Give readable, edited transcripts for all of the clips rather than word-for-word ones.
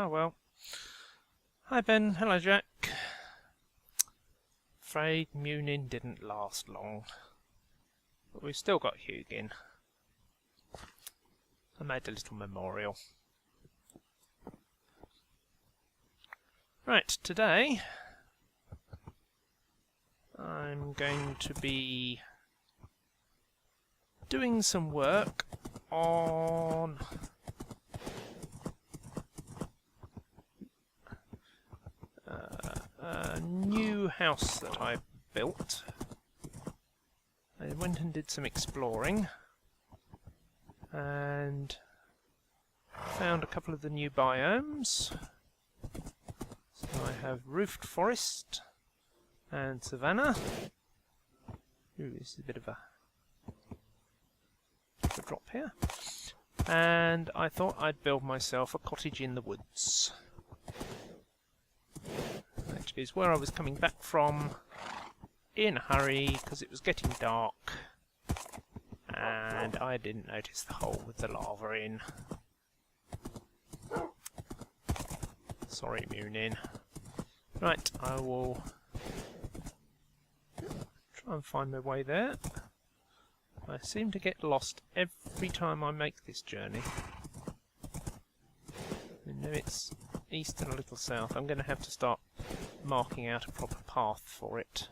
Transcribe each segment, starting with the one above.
Oh well. Hi Ben, hello Jack. Afraid Munin didn't last long. But we've still got Hugin. I made a little memorial. Right, today I'm going to be doing some work on a new house that I built. I went and did some exploring and found a couple of the new biomes. So I have roofed forest and savanna. Ooh, this is a bit of a drop here. And I thought I'd build myself a cottage in the woods, which is where I was coming back from in a hurry because it was getting dark and I didn't notice the hole with the lava in. Sorry, Munin. Right, I will try and find my way there. I seem to get lost every time I make this journey. I know it's east and a little south. I'm going to have to start marking out a proper path for it.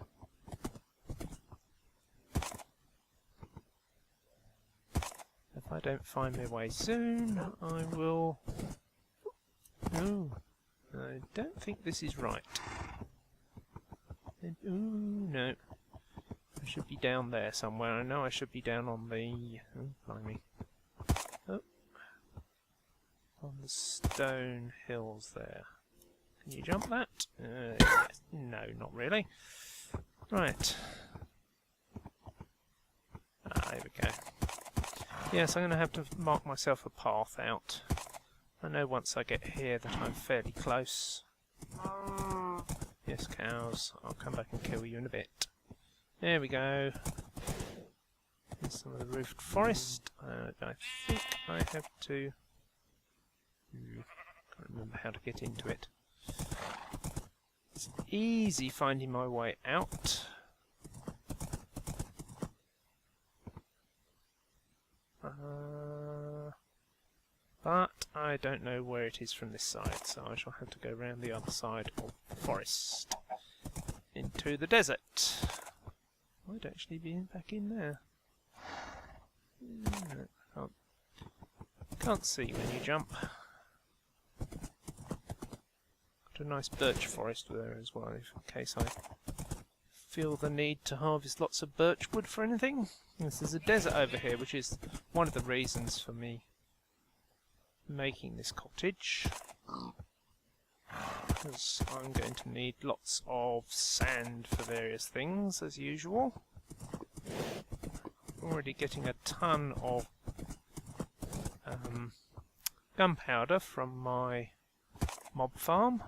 If I don't find my way soon, I will... Oh, I don't think this is right. Ooh, no. I should be down there somewhere. I know I should be down on the... Oh, blimey. Oh. On the stone hills there. Can you jump that? Yes. No, not really. Right. There we go. Yes, I'm going to have to mark myself a path out. I know once I get here that I'm fairly close. Yes, cows. I'll come back and kill you in a bit. There we go. Here's some of the roofed forest. I think I have to... can't remember how to get into it. It's easy finding my way out. But I don't know where it is from this side, so I shall have to go round the other side of the forest into the desert. Might actually be back in there. No, can't see when you jump. Got a nice birch forest there as well, in case I feel the need to harvest lots of birch wood for anything. Yes, there's a desert over here, which is one of the reasons for me making this cottage, because I'm going to need lots of sand for various things as usual. Already getting a ton of gunpowder from my mob farm.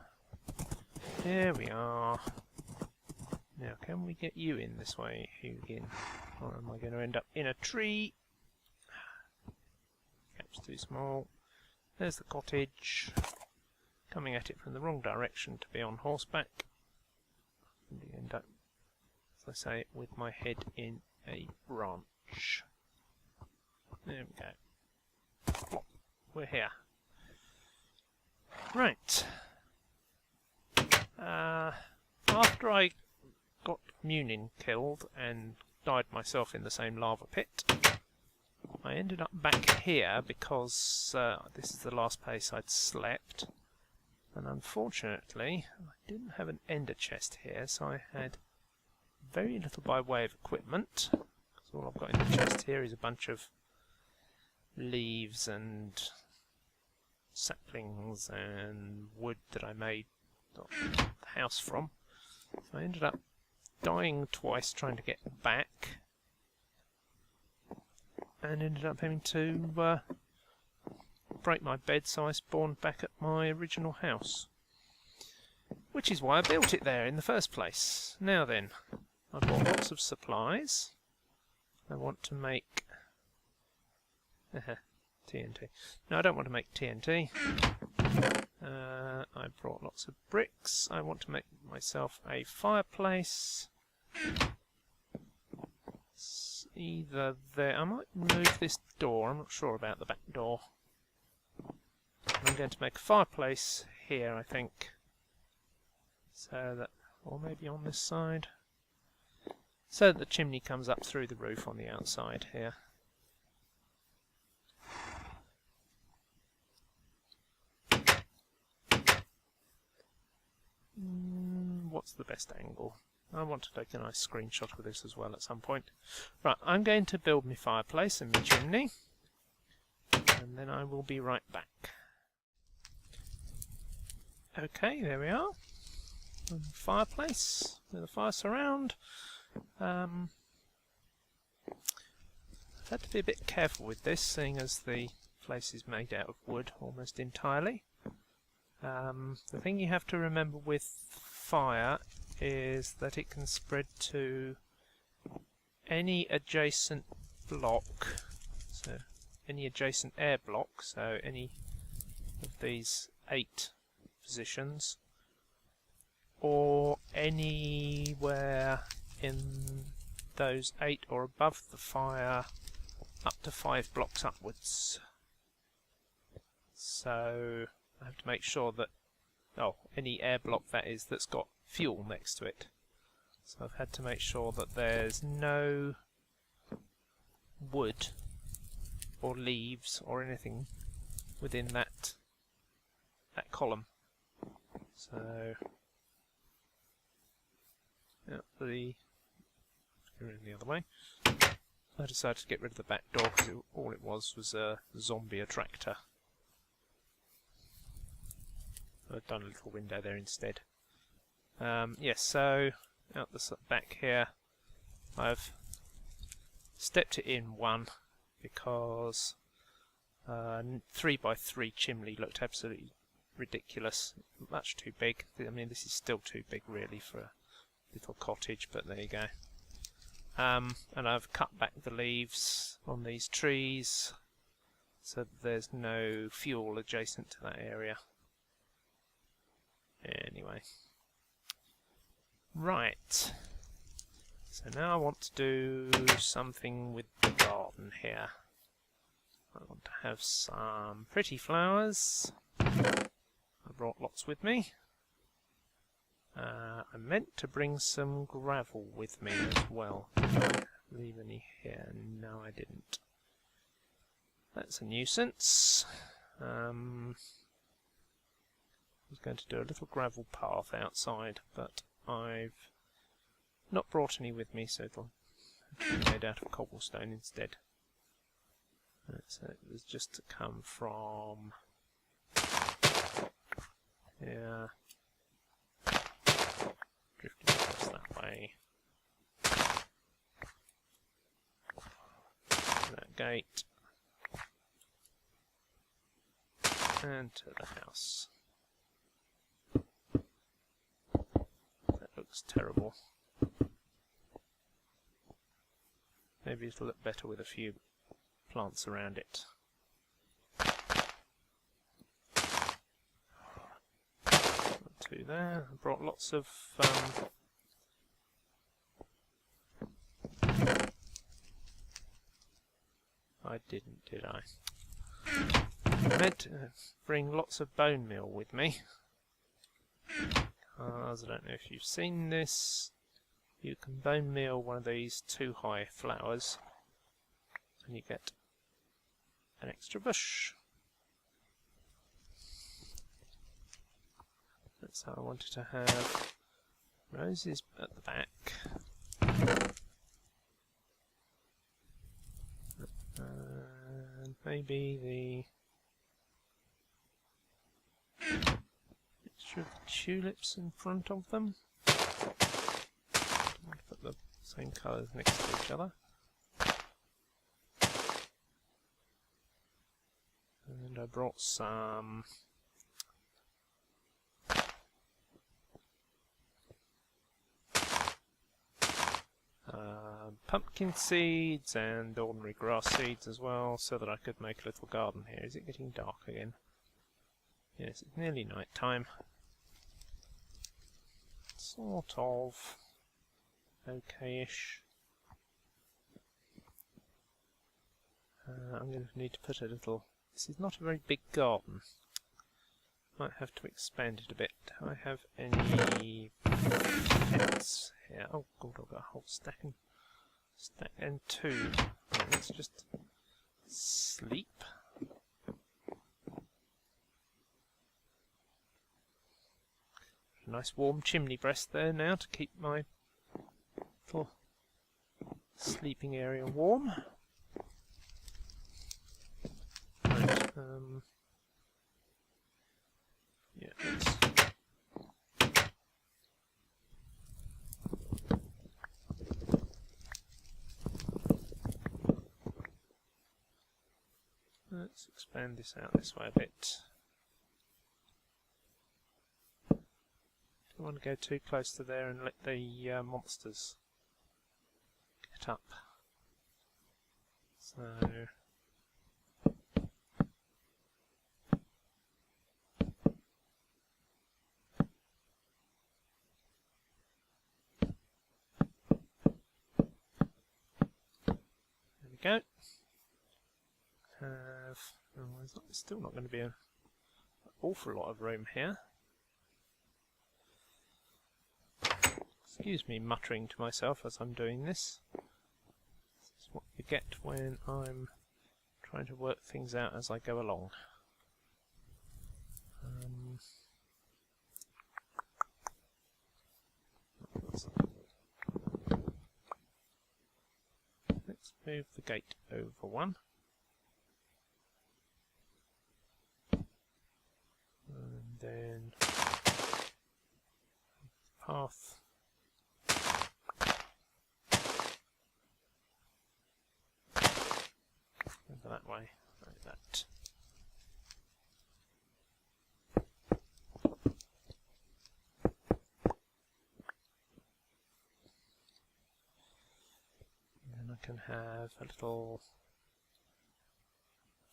Here we are. Now can we get you in this way, Hugin? Or am I going to end up in a tree? Gap's too small. There's the cottage. Coming at it from the wrong direction to be on horseback. And you end up, as I say, with my head in a branch. There we go. Plop. We're here. Right. After I got Munin killed and died myself in the same lava pit, I ended up back here because this is the last place I'd slept, and unfortunately I didn't have an ender chest here, so I had very little by way of equipment, because all I've got in the chest here is a bunch of leaves and saplings and wood that I made the house from. So I ended up dying twice trying to get back, and ended up having to break my bed, so I spawned back at my original house, which is why I built it there in the first place. Now then, I've got lots of supplies. I want to make TNT. No, I don't want to make TNT. I brought lots of bricks. I want to make myself a fireplace. It's either there. I might move this door. I'm not sure about the back door. I'm going to make a fireplace here, I think. So that, or maybe on this side. So that the chimney comes up through the roof on the outside here. What's the best angle? I want to take a nice screenshot of this as well at some point. Right, I'm going to build my fireplace and my chimney, and then I will be right back. Okay, there we are. Fireplace with a fire surround. I've had to be a bit careful with this, seeing as the place is made out of wood almost entirely. The thing you have to remember with fire is that it can spread to any adjacent block, so any adjacent air block, so any of these 8 positions, or anywhere in those 8 or above the fire up to 5 blocks upwards. So I have to make sure that, any air block that is that's got fuel next to it. So I've had to make sure that there's no wood or leaves or anything within that column. So going the other way. I decided to get rid of the back door because all it was a zombie attractor. I've done a little window there instead. Yes, so out the back here, I've stepped it in one because 3x3 chimney looked absolutely ridiculous, much too big. I mean, this is still too big really for a little cottage, but there you go. And I've cut back the leaves on these trees so that there's no fuel adjacent to that area. Anyway, right, so now I want to do something with the garden here. I want to have some pretty flowers. I brought lots with me. I meant to bring some gravel with me as well. Did I leave any here? No, I didn't. That's a nuisance. I was going to do a little gravel path outside, but I've not brought any with me, so it'll be made out of cobblestone instead. So it was just to come from here, drifting across that way, that gate, and to the house. That looks terrible. Maybe it'll look better with a few plants around it. Two there. I brought lots of I didn't, did I? I meant to bring lots of bone meal with me. Because I don't know if you've seen this. You can bone meal one of these 2-high flowers and you get an extra bush. That's how I wanted to have roses at the back. And maybe the mixture of the tulips in front of them. I want to put the same colours next to each other. And I brought some pumpkin seeds and ordinary grass seeds as well, so that I could make a little garden here. Is it getting dark again? Yes, it's nearly night time. Sort of. Okay-ish. I'm going to need to put a little... This is not a very big garden. Might have to expand it a bit. Do I have any pets here? Oh god, I've got a whole stack and two. Right, let's just sleep. A nice warm chimney breast there now to keep my little sleeping area warm. Right, yeah, let's expand this out this way a bit. Don't want to go too close to there and let the monsters get up. So there we go. There's still not going to be an awful lot of room here. Excuse me muttering to myself as I'm doing this. This is what you get when I'm trying to work things out as I go along. Let's move the gate over one. And then path over that way, like that. And I can have a little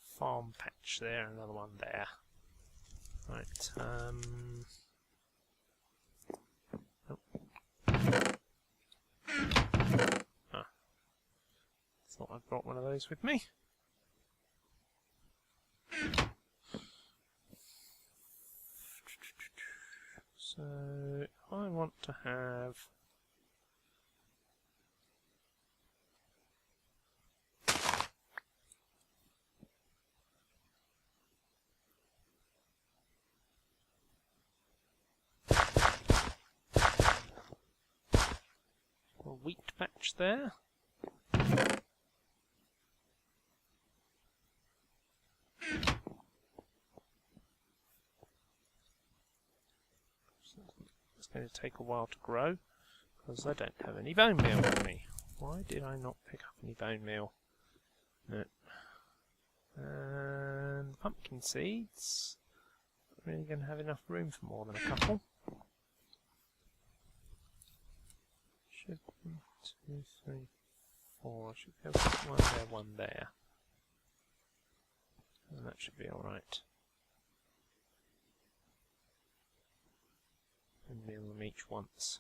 farm patch there, another one there. Right, nope. Ah, thought I'd brought one of those with me. So, I want to have a wheat patch there. It's going to take a while to grow because I don't have any bone meal with me. Why did I not pick up any bone meal? No. And pumpkin seeds. Not really going to have enough room for more than a couple. Should 1, 2, 3, 4. I should be able to put one there, one there. And that should be alright. And meal them each once.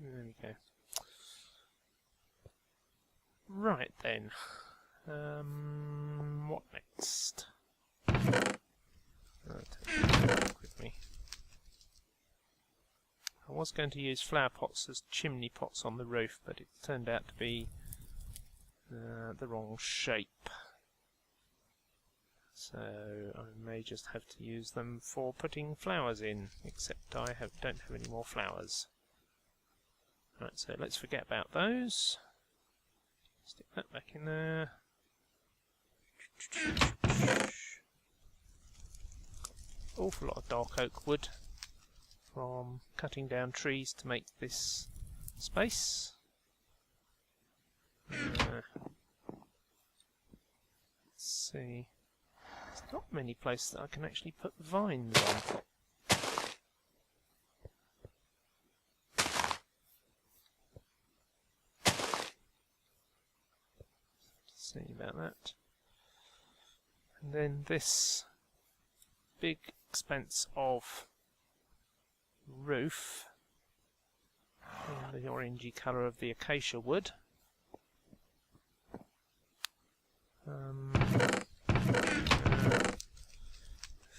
There we go. Right then. What next? I'll take that with me. I was going to use flower pots as chimney pots on the roof, but it turned out to be the wrong shape. So I may just have to use them for putting flowers in, except I don't have any more flowers. Right, so let's forget about those. Stick that back in there. Awful lot of dark oak wood from cutting down trees to make this space. Let's see. There's not many places that I can actually put vines on. See about that. And then this big expanse of roof in the orangey colour of the acacia wood.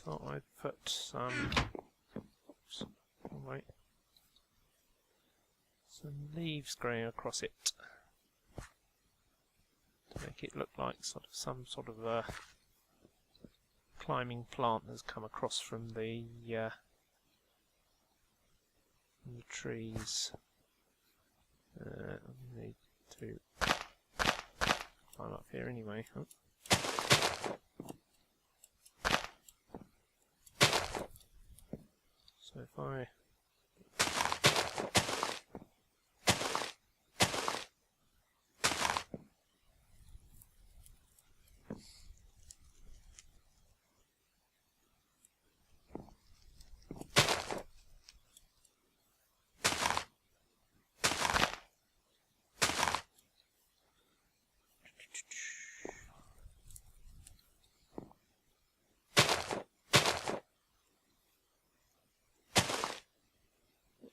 Thought I'd put some, oops, wait, some leaves growing across it to make it look like some sort of a climbing plant that's come across from the trees. I need to climb up here anyway. Oh. So if I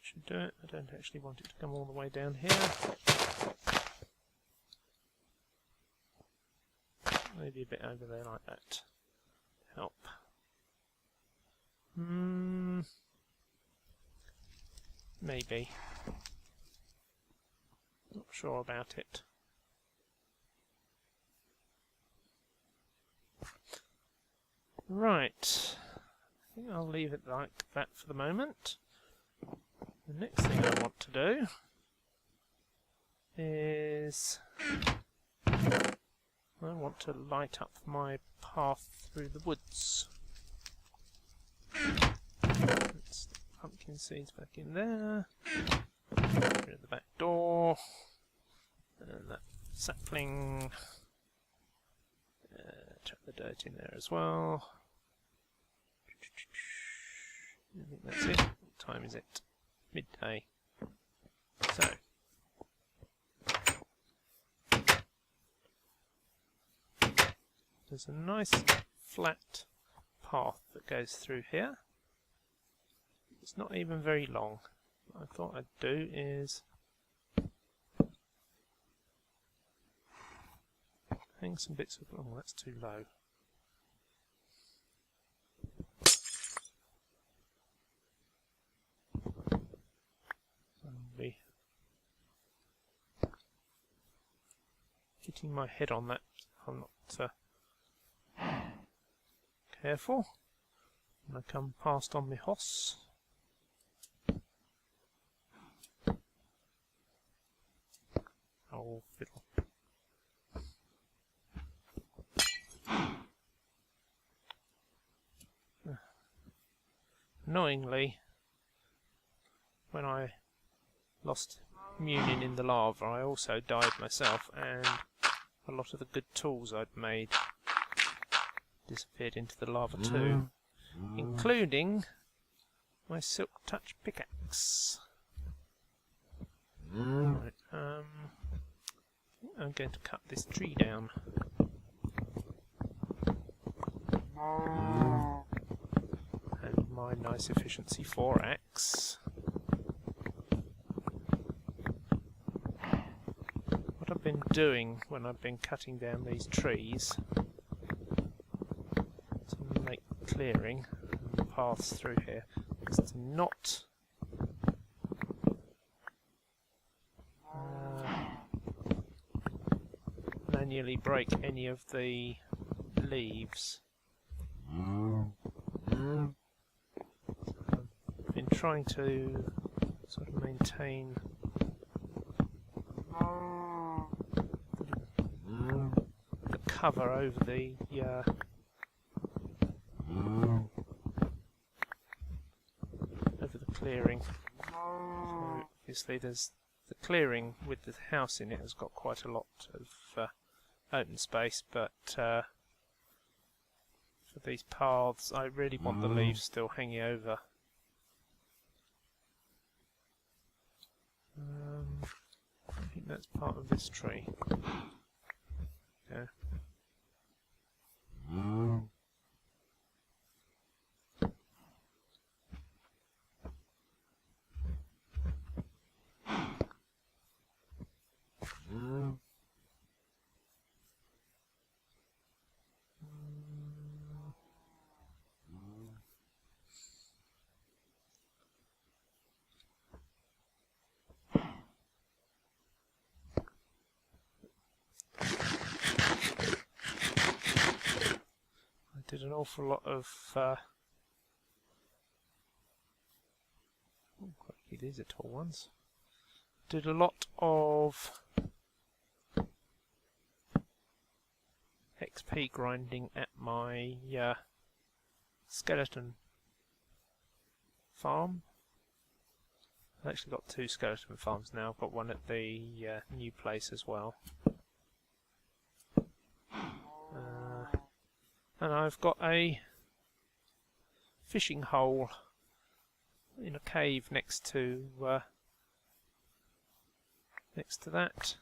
should do it. I don't actually want it to come all the way down here. Maybe a bit over there like that. Help. Maybe. Not sure about it. Right. I think I'll leave it like that for the moment. The next thing I want to do is I want to light up my path through the woods. Let's stick pumpkin seeds back in there. Get rid of the back door. And that sapling. Chuck the dirt in there as well. I think that's it. What time is it? Midday. So there's a nice flat path that goes through here. It's not even very long. What I thought I'd do is hang some bits of, oh, that's too low. I'll be hitting my head on that. I'm not careful. And I come past on my hoss. Oh, fiddle. Annoyingly, when I lost Munin in the lava, I also died myself, and a lot of the good tools I'd made disappeared into the lava too, including my Silk Touch pickaxe. Right, I think I'm going to cut this tree down. And my nice efficiency 4 axe. What I've been doing when I've been cutting down these trees to make clearing and paths through here is to not manually break any of the leaves. I've been trying to sort of maintain the cover over the clearing. So obviously there's the clearing with the house in it has got quite a lot of open space, but for these paths I really want the leaves still hanging over. I think that's part of this tree. Yeah. did an awful lot of oh, crikey, these are tall ones. Did a lot of XP grinding at my skeleton farm. I've actually got 2 skeleton farms now. I've got one at the new place as well. And I've got a fishing hole in a cave next to that.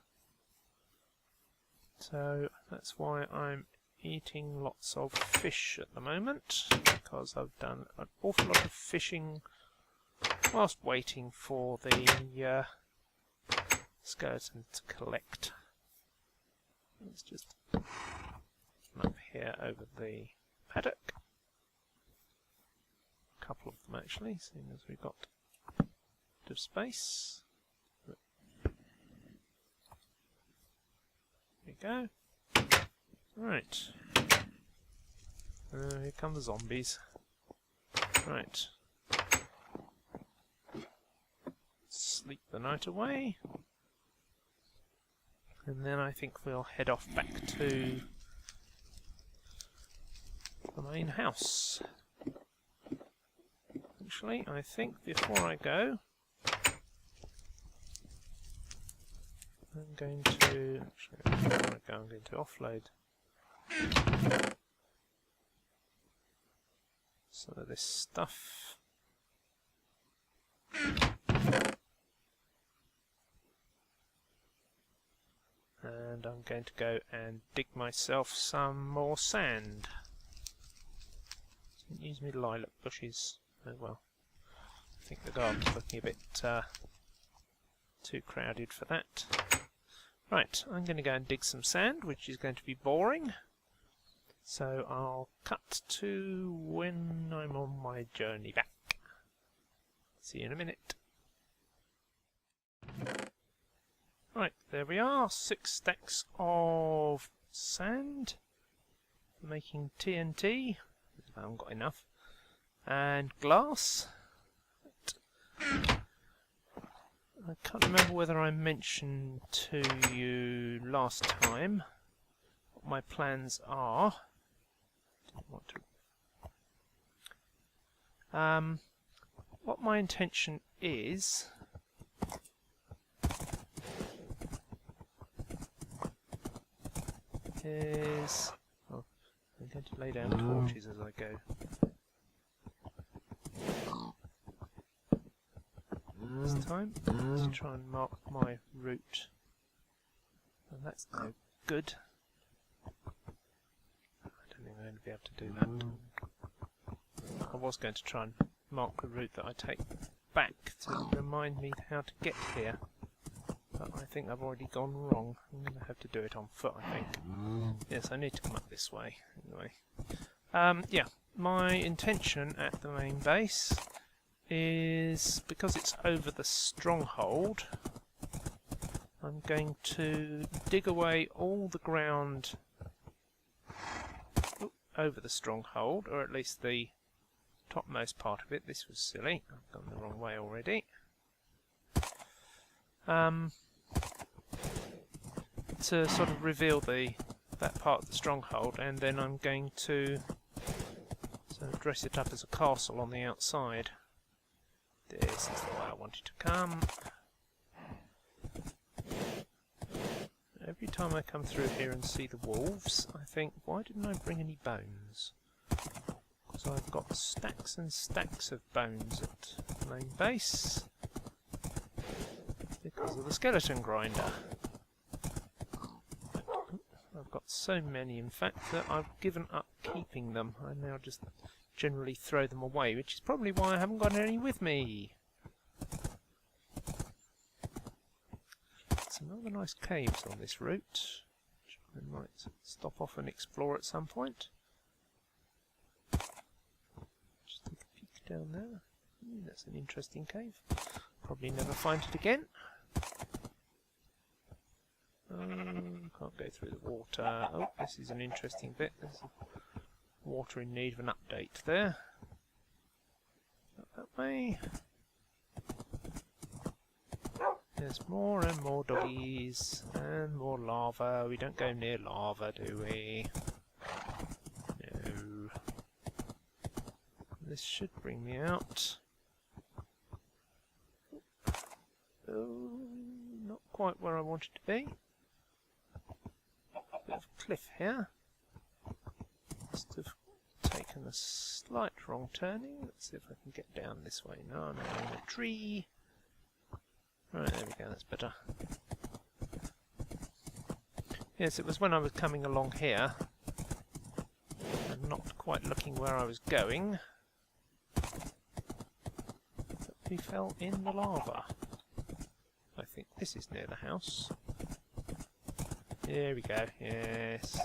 So that's why I'm eating lots of fish at the moment, because I've done an awful lot of fishing whilst waiting for the skeleton to collect. Let's just come up here over the paddock. A couple of them actually, seeing as we've got a bit of space. There we go. Right. Here come the zombies. Right. Sleep the night away. And then I think we'll head off back to the main house. Actually, I think before I go, I'm going to offload some of this stuff. And I'm going to go and dig myself some more sand. Didn't use my lilac bushes. Oh well. I think the garden's looking a bit too crowded for that. Right, I'm going to go and dig some sand, which is going to be boring. So I'll cut to when I'm on my journey back. See you in a minute. Right, there we are. 6 stacks of sand for making TNT. I haven't got enough. And glass. I can't remember whether I mentioned to you last time what my plans are. Didn't want to. What my intention is oh, I'm going to lay down torches as I go. This time, to try and mark my route. And that's no good. I don't think I'm going to be able to do that. I was going to try and mark the route that I take back to remind me how to get here. But I think I've already gone wrong. I'm going to have to do it on foot, I think. Yes, I need to come up this way. Anyway. Yeah, my intention at the main base is, because it's over the stronghold, I'm going to dig away all the ground over the stronghold, or at least the topmost part of it. This was silly, I've gone the wrong way already. To sort of reveal that part of the stronghold, and then I'm going to sort of dress it up as a castle on the outside. This is the way I want it to come. Every time I come through here and see the wolves, I think, why didn't I bring any bones? Because I've got stacks and stacks of bones at the main base. Because of the skeleton grinder. I've got so many, in fact, that I've given up keeping them. I now just generally throw them away, which is probably why I haven't got any with me. Some other nice caves on this route, which I might stop off and explore at some point. Just take a peek down there. That's an interesting cave. Probably never find it again. Can't go through the water. Oh, this is an interesting bit. There's a water in need of an update there. Not that way. There's more and more doggies and more lava. We don't go near lava, do we? No. This should bring me out. Oh, not quite where I wanted to be. Bit of a cliff here. Must have taken a slight wrong turning. Let's see if I can get down this way. No, I'm in a tree. Right, there we go, that's better. Yes, it was when I was coming along here and not quite looking where I was going that we fell in the lava. I think this is near the house. Here we go, yes.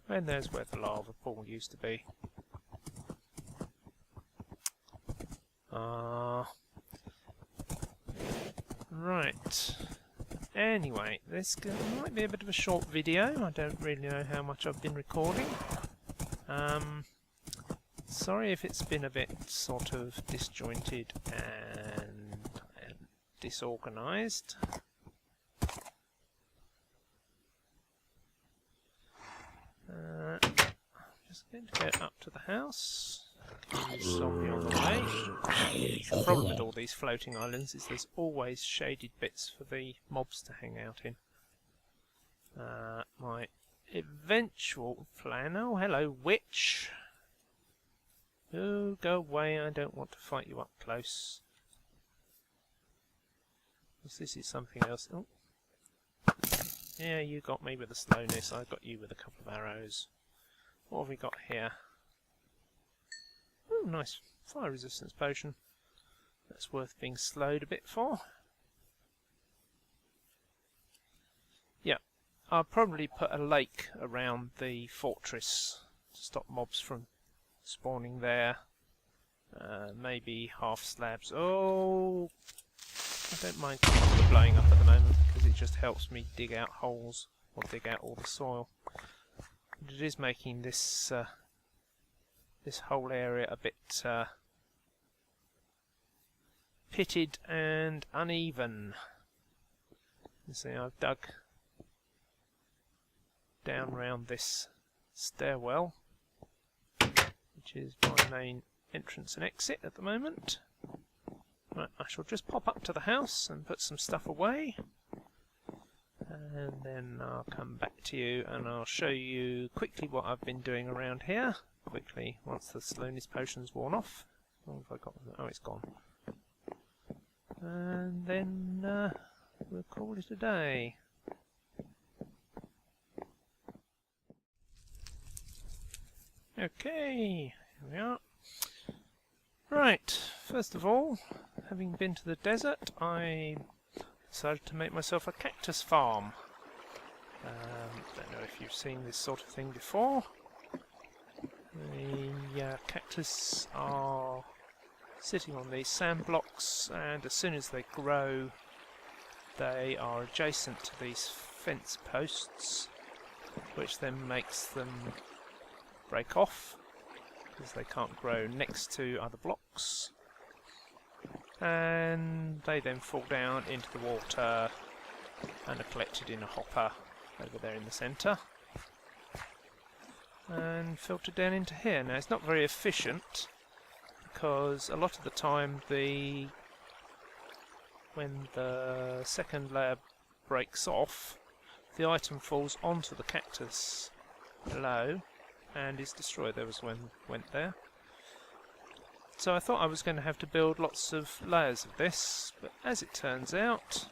And there's where the lava pool used to be. Right. Anyway, this might be a bit of a short video. I don't really know how much I've been recording. Sorry if it's been a bit sort of disjointed and disorganised. Just going to go up to the house. Zombie on the way. The problem with all these floating islands is there's always shaded bits for the mobs to hang out in. My eventual plan... Oh, hello, witch! Oh, go away, I don't want to fight you up close. Because this is something else. Oh. Yeah, you got me with the slowness, I got you with a couple of arrows. What have we got here? Oh, nice. Fire resistance potion. That's worth being slowed a bit for. Yeah, I'll probably put a lake around the fortress to stop mobs from spawning there. Maybe half slabs. Oh, I don't mind blowing up at the moment because it just helps me dig out holes or dig out all the soil. But it is making this this whole area a bit pitted and uneven. You see, I've dug down round this stairwell, which is my main entrance and exit at the moment. Right, I shall just pop up to the house and put some stuff away, and then I'll come back to you and I'll show you quickly what I've been doing around here. Quickly, once the slowness potion's worn off. Oh, have I got? Oh, it's gone. And then we'll call it a day. Okay, here we are. Right, first of all, having been to the desert, I decided to make myself a cactus farm. Don't know if you've seen this sort of thing before. The cactus are sitting on these sand blocks, and as soon as they grow they are adjacent to these fence posts, which then makes them break off because they can't grow next to other blocks, and they then fall down into the water and are collected in a hopper over there in the centre and filtered down into here. Now, it's not very efficient because a lot of the time when the second layer breaks off, the item falls onto the cactus below and is destroyed. There was one went there. So I thought I was going to have to build lots of layers of this, but as it turns out,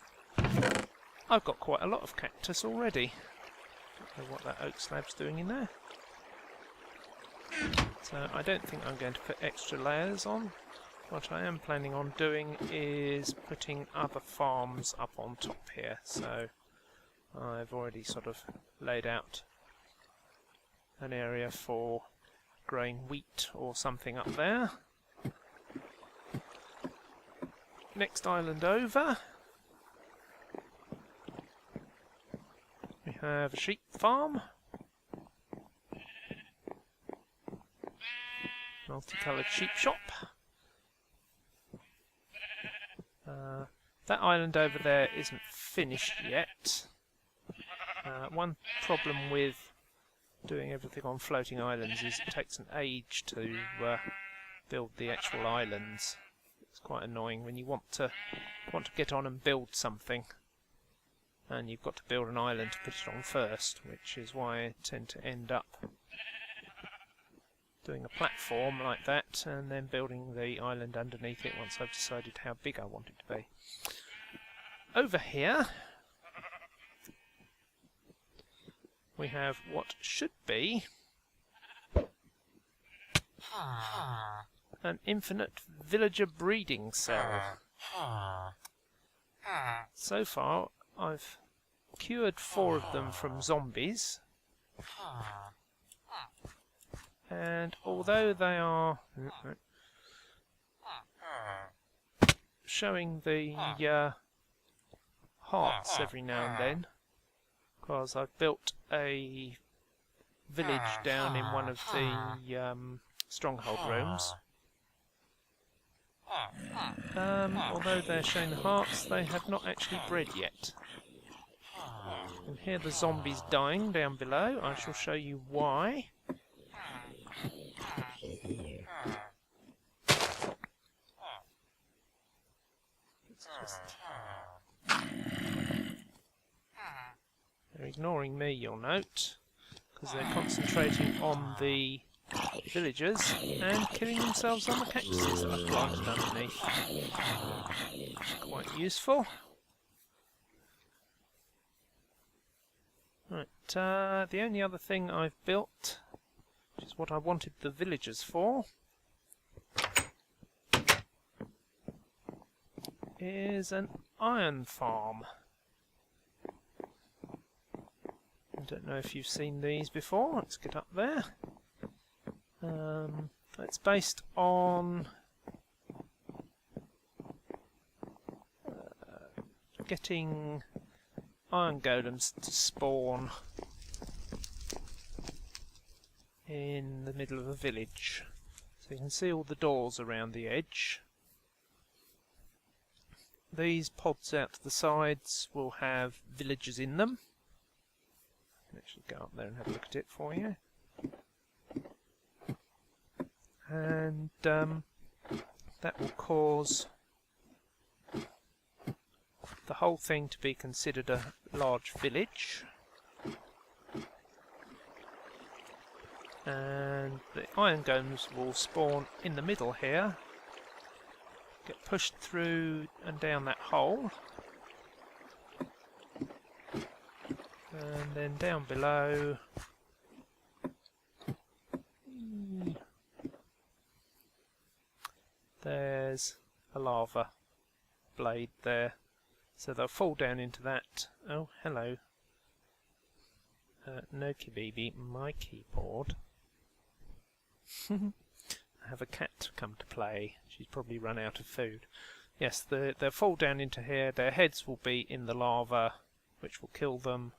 I've got quite a lot of cactus already. Don't know what that oak slab's doing in there. So I don't think I'm going to put extra layers on. What I am planning on doing is putting other farms up on top here. So I've already sort of laid out an area for growing wheat or something up there. Next island over have a sheep farm. Multicoloured sheep shop. That island over there isn't finished yet. One problem with doing everything on floating islands is it takes an age to build the actual islands. It's quite annoying when you want to get on and build something, and you've got to build an island to put it on first, which is why I tend to end up doing a platform like that and then building the island underneath it once I've decided how big I want it to be. Over here we have what should be an infinite villager breeding cell. So far I've cured 4 of them from zombies, and although they are showing the hearts every now and then, because I've built a village down in one of the stronghold rooms, although they're showing the hearts, they have not actually bred yet. You can hear the zombies dying down below. I shall show you why. They're ignoring me, you'll note, because they're concentrating on the villagers and killing themselves on the cactuses that I've planted underneath. Quite useful. Right, the only other thing I've built, which is what I wanted the villagers for, is an iron farm. I don't know if you've seen these before. Let's get up there. It's based on getting iron golems to spawn in the middle of a village. So you can see all the doors around the edge. These pods out to the sides will have villagers in them. I can actually go up there and have a look at it for you. And that will cause the whole thing to be considered a large village. And the iron golems will spawn in the middle here, get pushed through and down that hole, and then down below there's a lava blade there, so they'll fall down into that. Oh, hello. No Kibibi, my keyboard. I have a cat come to play. She's probably run out of food. Yes, they'll fall down into here. Their heads will be in the lava, which will kill them.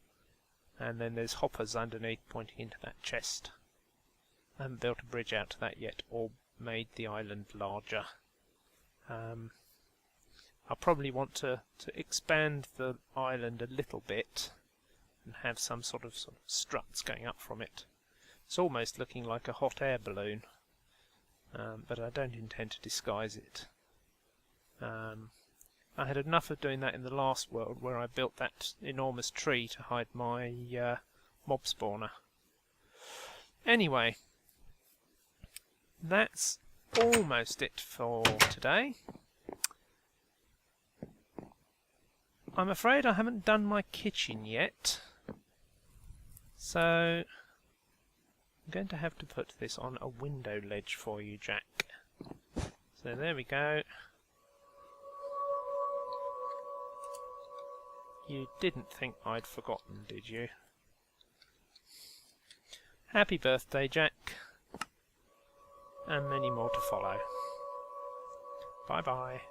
And then there's hoppers underneath pointing into that chest. I haven't built a bridge out to that yet, or made the island larger. I'll probably want to expand the island a little bit and have some sort of struts going up from it. It's almost looking like a hot air balloon, but I don't intend to disguise it. I had enough of doing that in the last world, where I built that enormous tree to hide my mob spawner. Anyway, that's almost it for today. I'm afraid I haven't done my kitchen yet, so I'm going to have to put this on a window ledge for you, Jack. So there we go. You didn't think I'd forgotten, did you? Happy birthday, Jack. And many more to follow. Bye-bye.